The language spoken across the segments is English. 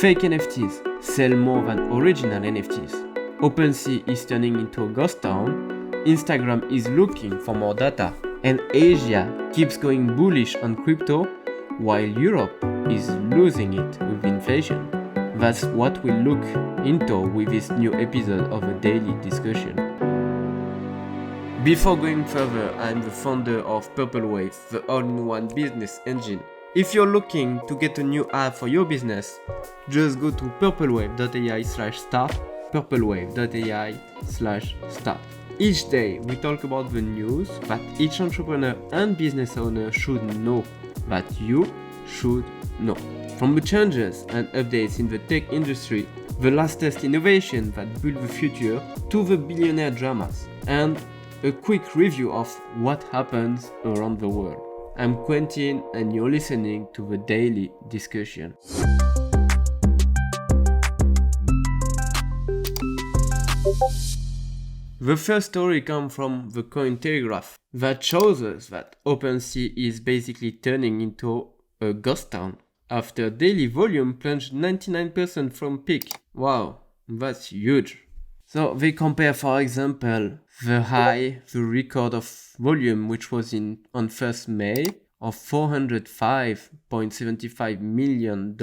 Fake NFTs sell more than original NFTs. Opensea is turning into a ghost town. Instagram is looking for more data. And Asia keeps going bullish on crypto while Europe is losing it with inflation. That's what we'll look into with this new episode of a daily discussion. Before going further, I'm the founder of Purple Wave, the all-in-one business engine. If you're looking to get a new app for your business, just go to purplewave.ai/start, purplewave.ai/start. Each day, we talk about the news that each entrepreneur and business owner should know, that you should know. From the changes and updates in the tech industry, the latest innovation that build the future, to the billionaire dramas, and a quick review of what happens around the world. I'm Quentin and you're listening to the Daily Discussion. The first story comes from the Cointelegraph that shows us that Opensea is basically turning into a ghost town after daily volume plunged 99% from peak. Wow, that's huge. So they compare, for example, the record of volume which was on 1st May of $405.75 million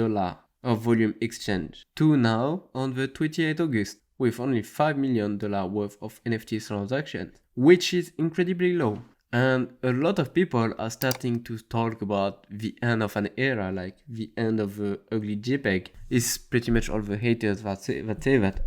of volume exchange to now on the 28th August with only $5 million worth of NFT transactions, which is incredibly low. And a lot of people are starting to talk about the end of an era, like the end of the ugly JPEG. It's pretty much all the haters that say that.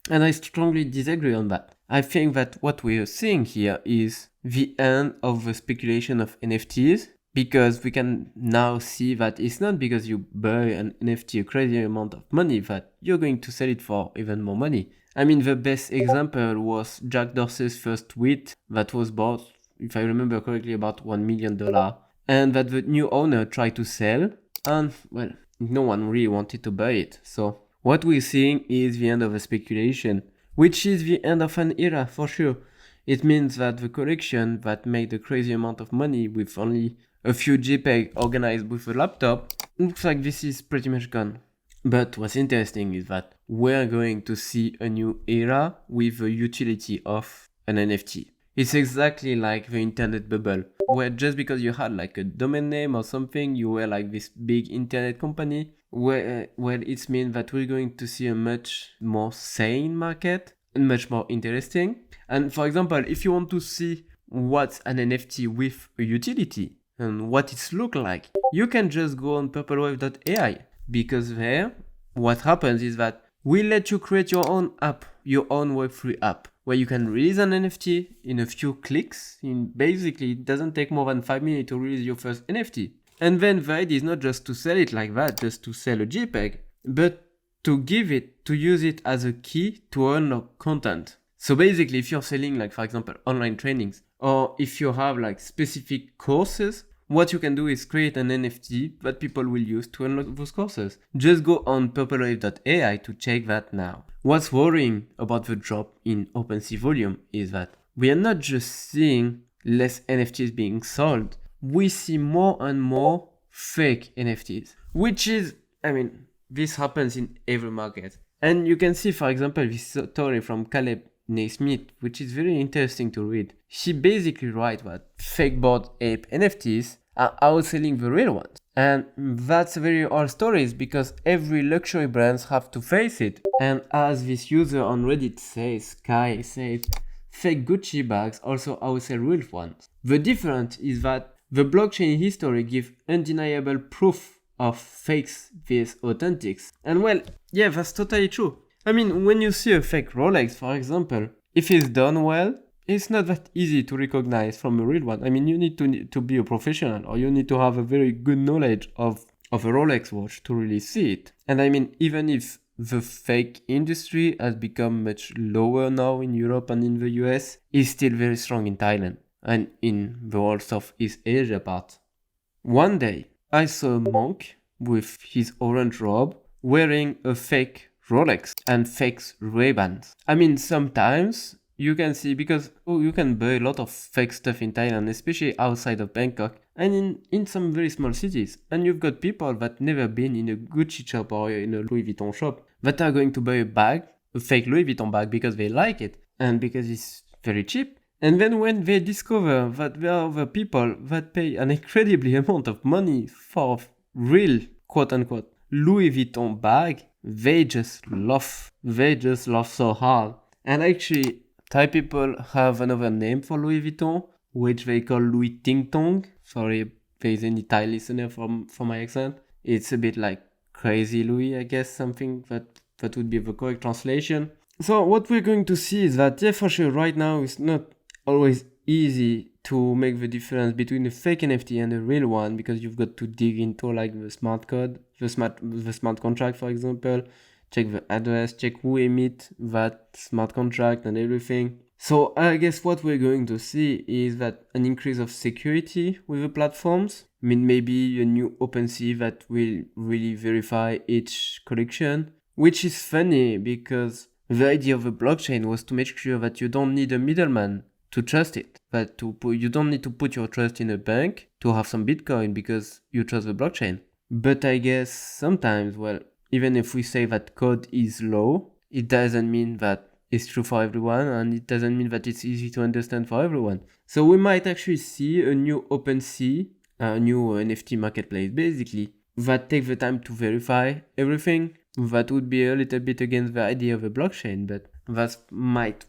And I strongly disagree on that. I think that what we are seeing here is the end of the speculation of NFTs, because we can now see that it's not because you buy an NFT a crazy amount of money that you're going to sell it for even more money. I mean, the best example was Jack Dorsey's first tweet that was bought, if I remember correctly, about $1 million, and that the new owner tried to sell, and well, no one really wanted to buy it. So what we're seeing is the end of a speculation, which is the end of an era for sure. It means that the collection that made a crazy amount of money with only a few JPEG organized with a laptop, looks like this is pretty much gone. But what's interesting is that we're going to see a new era with the utility of an NFT. It's exactly like the internet bubble, where just because you had like a domain name or something, you were like this big internet company, where it means that we're going to see a much more sane market and much more interesting. And for example, if you want to see what's an NFT with a utility and what it looks like, you can just go on purplewave.ai, because there, what happens is that we let you create your own app, your own Web3 app, where you can release an NFT in a few clicks. Basically, it doesn't take more than 5 minutes to release your first NFT. And then the idea is not just to sell it like that, just to sell a JPEG, but to use it as a key to unlock content. So basically, if you're selling, like, for example, online trainings, or if you have like specific courses, what you can do is create an NFT that people will use to unlock those courses. Just go on purplewave.ai to check that now. What's worrying about the drop in Opensea volume is that we are not just seeing less NFTs being sold, we see more and more fake NFTs, which is, this happens in every market. And you can see, for example, this story from Caleb Naismith, which is very interesting to read. She basically writes that fake bored ape NFTs are outselling the real ones. And that's a very old story, because every luxury brands have to face it. And as this user on Reddit says, Kai says, fake Gucci bags also outsell real ones. The difference is that the blockchain history gives undeniable proof of fakes vs authentics. And well, yeah, that's totally true. When you see a fake Rolex, for example, if it's done well, it's not that easy to recognize from a real one. You need to be a professional, or you need to have a very good knowledge of a Rolex watch to really see it. And even if the fake industry has become much lower now in Europe and in the US, it's still very strong in Thailand and in the whole Southeast Asia part. One day, I saw a monk with his orange robe wearing a fake Rolex and fake Ray-Bans. Sometimes you can see, because you can buy a lot of fake stuff in Thailand, especially outside of Bangkok and in some very small cities. And you've got people that never been in a Gucci shop or in a Louis Vuitton shop that are going to buy a fake Louis Vuitton bag because they like it and because it's very cheap. And then when they discover that there are other people that pay an incredibly amount of money for real, quote unquote, Louis Vuitton bag, they just laugh. They just laugh so hard. And actually, Thai people have another name for Louis Vuitton, which they call Louis Ting Tong. Sorry if there's any Thai listener for my accent. It's a bit like Crazy Louis, I guess, something that would be the correct translation. So what we're going to see is that, yeah, for sure, right now it's not always easy to make the difference between a fake NFT and a real one, because you've got to dig into like the smart code, the smart contract, for example, check the address, check who emit that smart contract and everything. So I guess what we're going to see is that an increase of security with the platforms. I mean, maybe a new Opensea that will really verify each collection, which is funny because the idea of a blockchain was to make sure that you don't need a middleman to trust it, but you don't need to put your trust in a bank to have some Bitcoin because you trust the blockchain. But I guess sometimes, well, even if we say that code is low, it doesn't mean that it's true for everyone, and it doesn't mean that it's easy to understand for everyone. So we might actually see a new OpenSea, a new NFT marketplace, basically, that takes the time to verify everything. That would be a little bit against the idea of a blockchain, but that's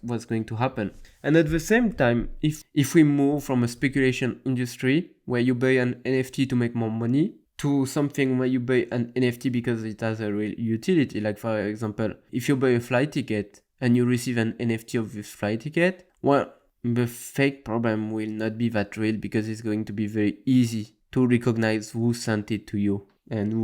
what's going to happen. And at the same time, if we move from a speculation industry where you buy an NFT to make more money to something where you buy an NFT because it has a real utility, like for example, if you buy a flight ticket and you receive an NFT of this flight ticket, well, the fake problem will not be that real because it's going to be very easy to recognize who sent it to you and who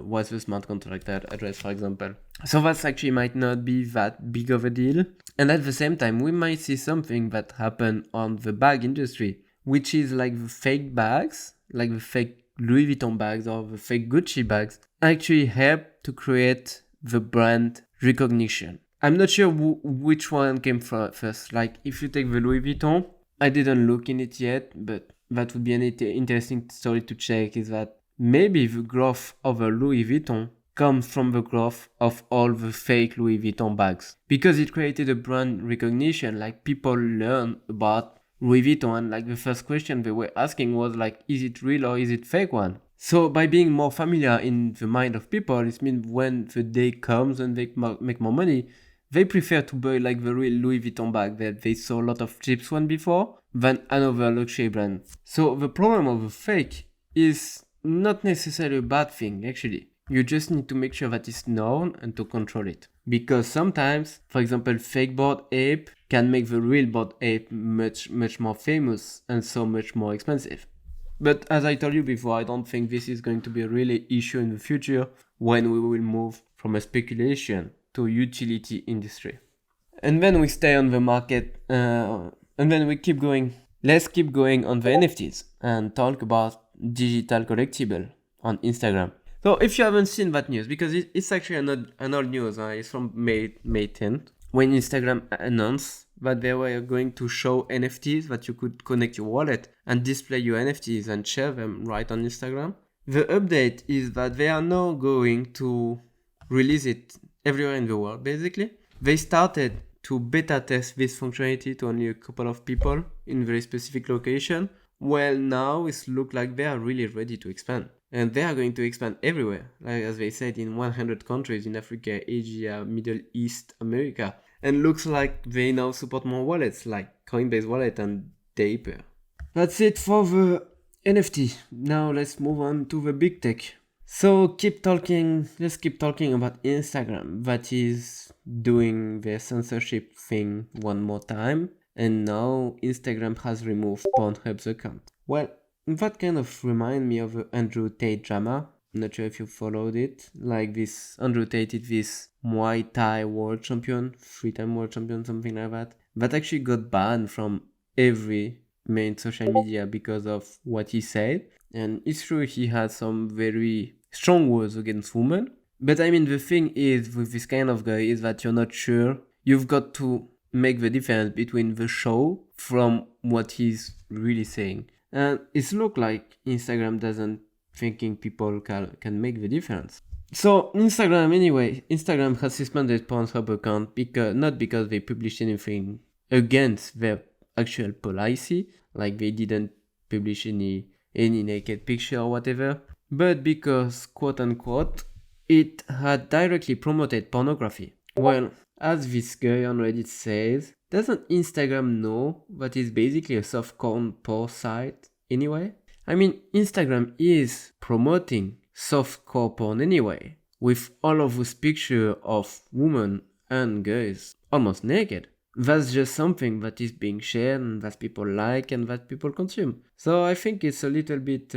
was the smart contract address, for example. So that actually might not be that big of a deal. And at the same time, we might see something that happened on the bag industry, which is like the fake bags, like the fake Louis Vuitton bags or the fake Gucci bags, actually help to create the brand recognition. I'm not sure which one came first. Like if you take the Louis Vuitton, I didn't look in it yet, but that would be an interesting story to check, is that maybe the growth of a Louis Vuitton comes from the growth of all the fake Louis Vuitton bags. Because it created a brand recognition, like people learn about Louis Vuitton, and like the first question they were asking was like, is it real or is it fake one? So by being more familiar in the mind of people, it means when the day comes and they make more money, they prefer to buy like the real Louis Vuitton bag that they saw a lot of cheap one before than another luxury brand. So the problem of a fake is not necessarily a bad thing, actually. You just need to make sure that it's known and to control it. Because sometimes, for example, fake Bored Ape can make the real Bored Ape much more famous and so much more expensive. But as I told you before, I don't think this is going to be a really issue in the future when we will move from a speculation to utility industry. And then we stay on the market and then we keep going. Let's keep going on the NFTs and talk about digital collectible on Instagram. So if you haven't seen that news, because it's actually an old news, it's from May 10th, when Instagram announced that they were going to show NFTs, that you could connect your wallet and display your NFTs and share them right on Instagram. The update is that they are now going to release it everywhere in the world, basically. They started to beta test this functionality to only a couple of people in very specific location. Well, now it looks like they are really ready to expand. And they are going to expand everywhere, like as they said, in 100 countries in Africa, Asia, Middle East, America. And looks like they now support more wallets like Coinbase Wallet and Taper. That's it for the NFT. Now let's move on to the big tech. So let's keep talking about Instagram, that is doing their censorship thing one more time. And now Instagram has removed Pornhub's account. Well, that kind of reminds me of the Andrew Tate drama. I'm not sure if you followed it. Like this, Andrew Tate is this Muay Thai world champion, 3-time world champion, something like that. That actually got banned from every main social media because of what he said. And it's true, he had some very strong words against women. But I mean, the thing is with this kind of guy is that you're not sure. You've got to make the difference between the show from what he's really saying. And it looks like Instagram doesn't thinking people can make the difference. So Instagram has suspended Pornhub account not because they published anything against their actual policy, like they didn't publish any naked picture or whatever, but because, quote unquote, it had directly promoted pornography. Well, as this guy on Reddit says, doesn't Instagram know that it's basically a softcore porn site anyway? I mean, Instagram is promoting softcore porn anyway, with all of those pictures of women and guys almost naked. That's just something that is being shared and that people like and that people consume. So I think it's a little bit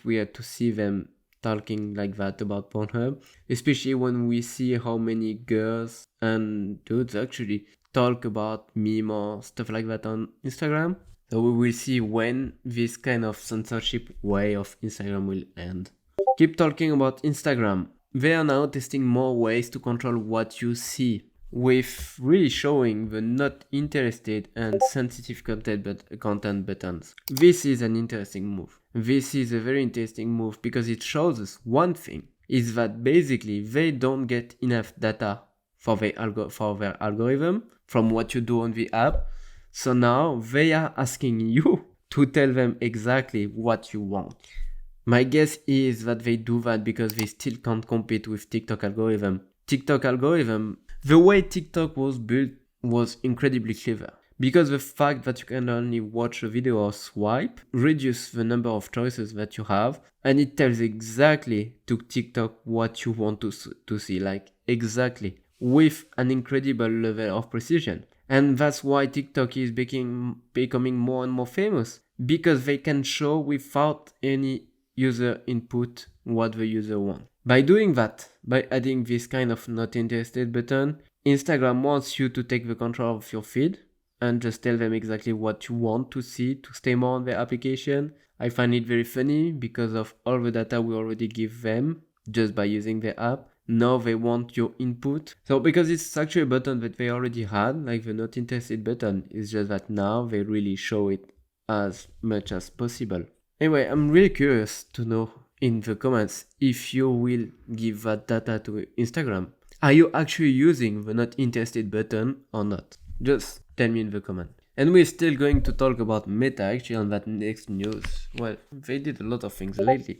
weird to see them talking like that about Pornhub, especially when we see how many girls and dudes actually talk about meme or stuff like that on Instagram. So we will see when this kind of censorship way of Instagram will end. Keep talking about Instagram. They are now testing more ways to control what you see, with really showing the not interested and sensitive content buttons. This is an interesting move. This is a very interesting move because it shows us one thing, is that basically they don't get enough data for their algorithm from what you do on the app. So now they are asking you to tell them exactly what you want. My guess is that they do that because they still can't compete with TikTok algorithm. The way TikTok was built was incredibly clever, because the fact that you can only watch a video or swipe reduces the number of choices that you have, and it tells exactly to TikTok what you want to see, like exactly, with an incredible level of precision. And that's why TikTok is becoming more and more famous, because they can show without any user input what the user wants. By doing that, by adding this kind of not interested button, Instagram wants you to take the control of your feed and just tell them exactly what you want to see to stay more on their application. I find it very funny because of all the data we already give them just by using the app. Now they want your input. So because it's actually a button that they already had, like the not interested button, it's just that now they really show it as much as possible. Anyway, I'm really curious to know in the comments if you will give that data to Instagram. Are you actually using the not interested button or not? Just tell me in the comment. And we're still going to talk about Meta actually on that next news. Well, they did a lot of things lately.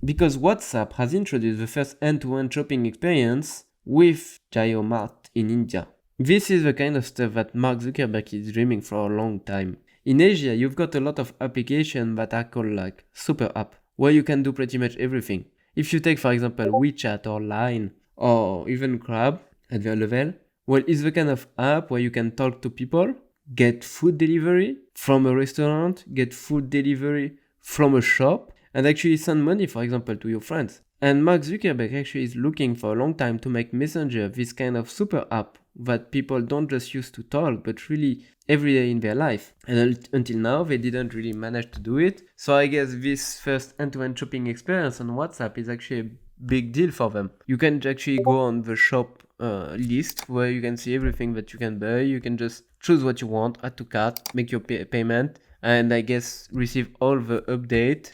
Because WhatsApp has introduced the first end-to-end shopping experience with JioMart in India. This is the kind of stuff that Mark Zuckerberg is dreaming for a long time. In Asia, you've got a lot of applications that are called like super app, where you can do pretty much everything. If you take, for example, WeChat or Line or even Grab at their level, well, it's the kind of app where you can talk to people, get food delivery from a restaurant, get food delivery from a shop, and actually send money, for example, to your friends. And Mark Zuckerberg actually is looking for a long time to make Messenger this kind of super app that people don't just use to talk, but really every day in their life. And until now, they didn't really manage to do it. So I guess this first end-to-end shopping experience on WhatsApp is actually a big deal for them. You can actually go on the shop list where you can see everything that you can buy. You can just choose what you want, add to cart, make your payment, and I guess receive all the update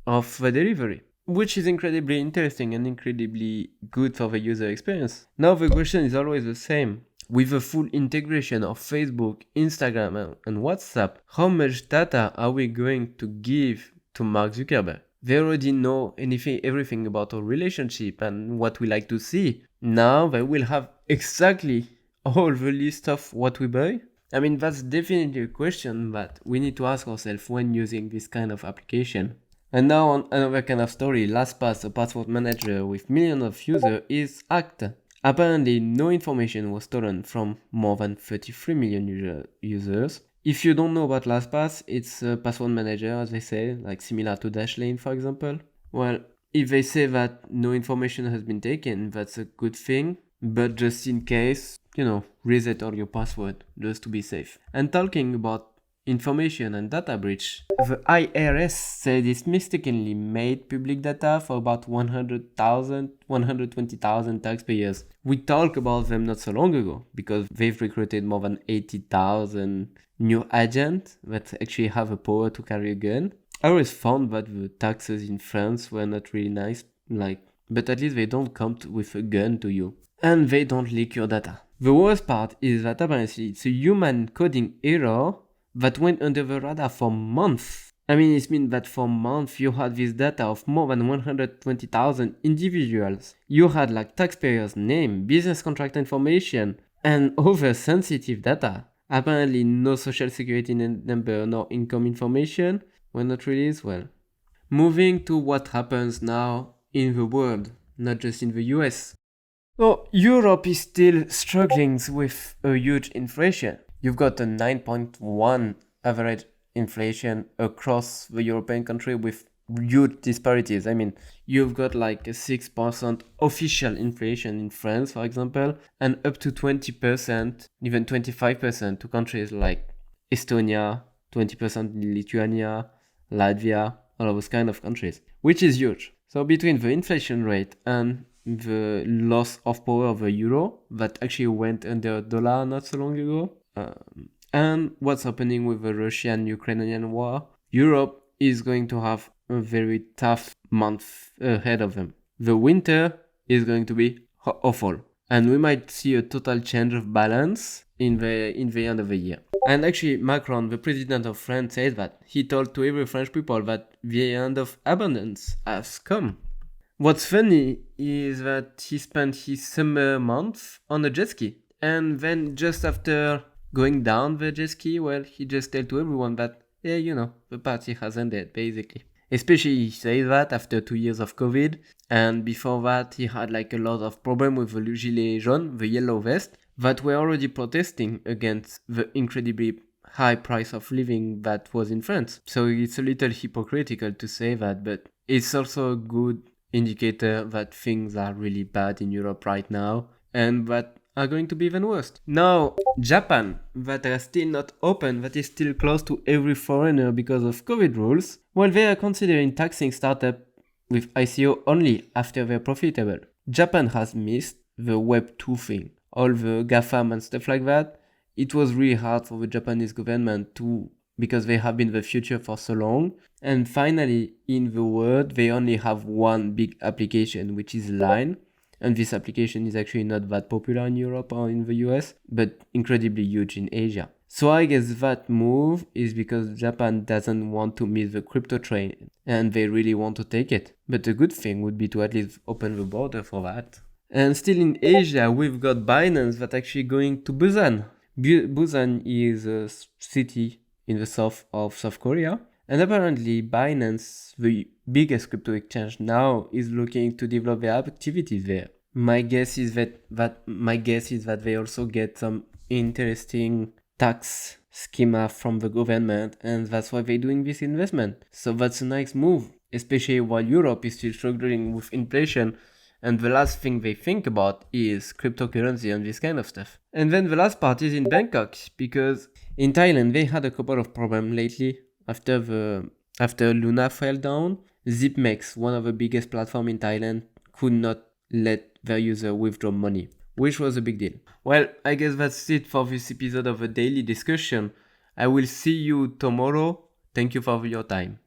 of the delivery, which is incredibly interesting and incredibly good for the user experience. Now the question is always the same. With the full integration of Facebook, Instagram and WhatsApp, how much data are we going to give to Mark Zuckerberg? They already know everything about our relationship and what we like to see. Now they will have exactly all the list of what we buy. I mean, that's definitely a question that we need to ask ourselves when using this kind of application. And now on another kind of story, LastPass, a password manager with millions of users, is hacked. Apparently, no information was stolen from more than 33 million users. If you don't know about LastPass, it's a password manager, as they say, like similar to Dashlane, for example. Well, if they say that no information has been taken, that's a good thing. But just in case, reset all your password just to be safe. And talking about information and data breach. The IRS said it mistakenly made public data for about 120,000 taxpayers. We talked about them not so long ago because they've recruited more than 80,000 new agents that actually have the power to carry a gun. I always found that the taxes in France were not really nice, but at least they don't come with a gun to you. And they don't leak your data. The worst part is that apparently it's a human coding error that went under the radar for months. I mean, it means that for months you had this data of more than 120,000 individuals. You had like taxpayers' name, business contract information, and other sensitive data. Apparently no social security number nor income information were not released well. Moving to what happens now in the world, not just in the US. So Europe is still struggling with a huge inflation. You've got a 9.1 average inflation across the European country with huge disparities. I mean, you've got like a 6% official inflation in France, for example, and up to 20%, even 25% to countries like Estonia, 20% in Lithuania, Latvia, all of those kind of countries, which is huge. So between the inflation rate and the loss of power of the euro that actually went under dollar not so long ago, and what's happening with the Russian-Ukrainian war, Europe is going to have a very tough month ahead of them. The winter is going to be awful, and we might see a total change of balance in the end of the year. And actually, Macron, the president of France, said that he told to every French people that the end of abundance has come. What's funny is that he spent his summer month on a jet ski, and then just after going down the jet ski, well, he just told to everyone that, yeah, you know, the party has ended, basically. Especially he said that after 2 years of COVID, and before that he had like a lot of problem with the gilets jaunes, the yellow vest, that were already protesting against the incredibly high price of living that was in France. So it's a little hypocritical to say that, but it's also a good indicator that things are really bad in Europe right now, and that are going to be even worse. Now, Japan, that are still not open, that is still closed to every foreigner because of COVID rules, well, they are considering taxing startups with ICO only after they're profitable. Japan has missed the Web 2 thing, all the GAFAM and stuff like that. It was really hard for the Japanese government because they have been the future for so long. And finally, in the world, they only have one big application, which is Line. And this application is actually not that popular in Europe or in the US, but incredibly huge in Asia. So I guess that move is because Japan doesn't want to miss the crypto train, and they really want to take it. But a good thing would be to at least open the border for that. And still in Asia, we've got Binance that actually going to Busan. Busan is a city in the south of South Korea. And apparently Binance, the biggest crypto exchange now, is looking to develop their activities there. My guess is that they also get some interesting tax schema from the government, and that's why they're doing this investment. So that's a nice move, especially while Europe is still struggling with inflation, and the last thing they think about is cryptocurrency and this kind of stuff. And then the last part is in Bangkok, because in Thailand they had a couple of problems lately. After Luna fell down, ZipMex, one of the biggest platforms in Thailand, could not let their user withdraw money, which was a big deal. Well, I guess that's it for this episode of a daily discussion. I will see you tomorrow. Thank you for your time.